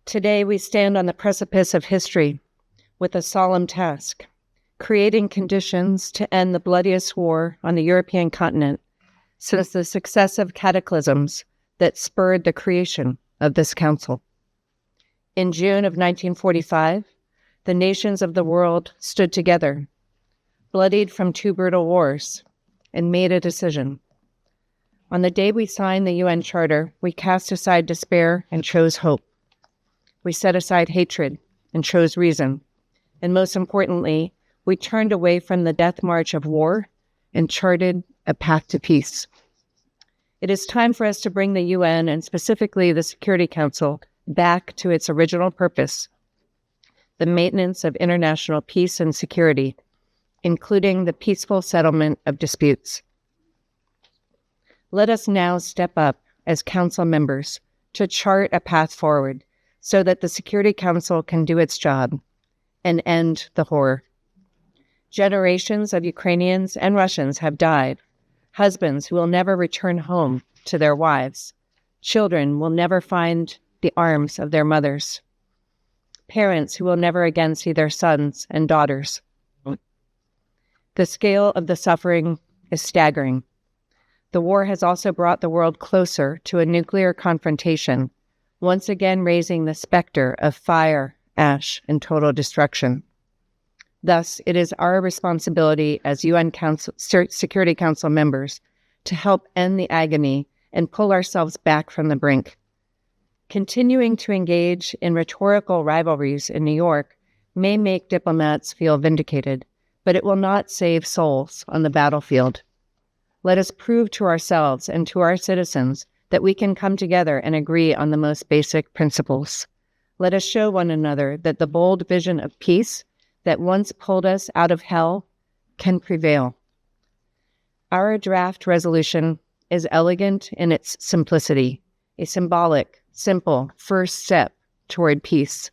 Today we stand on the precipice of history with a solemn task, creating conditions to end the bloodiest war on the European continent since the successive cataclysms that spurred the creation of this council. In June of 1945, the nations of the world stood together, bloodied from two brutal wars, and made a decision. On the day we signed the UN Charter, we cast aside despair and chose hope. We set aside hatred and chose reason. And most importantly, we turned away from the death march of war and charted a path to peace. It is time for us to bring the UN, and specifically the Security Council, back to its original purpose, the maintenance of international peace and security, including the peaceful settlement of disputes. Let us now step up as Council members to chart a path forward so that the Security Council can do its job and end the horror. Generations of Ukrainians and Russians have died, husbands who will never return home to their wives, children will never find the arms of their mothers, parents who will never again see their sons and daughters. The scale of the suffering is staggering. The war has also brought the world closer to a nuclear confrontation, once again raising the specter of fire, ash, and total destruction. Thus, it is our responsibility as UN Security Council members to help end the agony and pull ourselves back from the brink. Continuing to engage in rhetorical rivalries in New York may make diplomats feel vindicated, but it will not save souls on the battlefield. Let us prove to ourselves and to our citizens that we can come together and agree on the most basic principles. Let us show one another that the bold vision of peace that once pulled us out of hell can prevail. Our draft resolution is elegant in its simplicity, a symbolic, simple first step toward peace.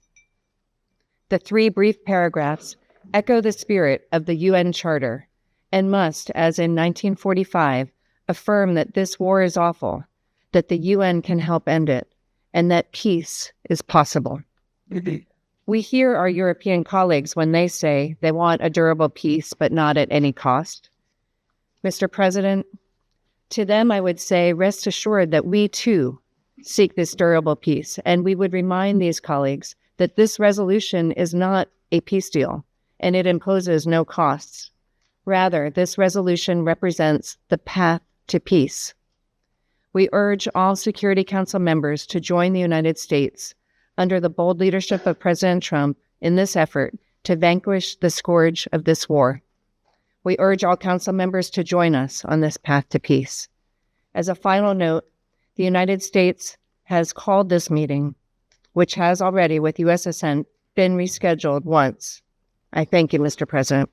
The three brief paragraphs echo the spirit of the UN Charter and must, as in 1945, affirm that this war is awful, that the UN can help end it, and that peace is possible. We hear our European colleagues when they say they want a durable peace, but not at any cost. Mr. President, to them I would say, rest assured that we too seek this durable peace, and we would remind these colleagues that this resolution is not a peace deal, and it imposes no costs. Rather, this resolution represents the path to peace. We urge all Security Council members to join the United States under the bold leadership of President Trump in this effort to vanquish the scourge of this war. We urge all Council members to join us on this path to peace. As a final note, the United States has called this meeting, which has already, with U.S. assent, been rescheduled once. I thank you, Mr. President.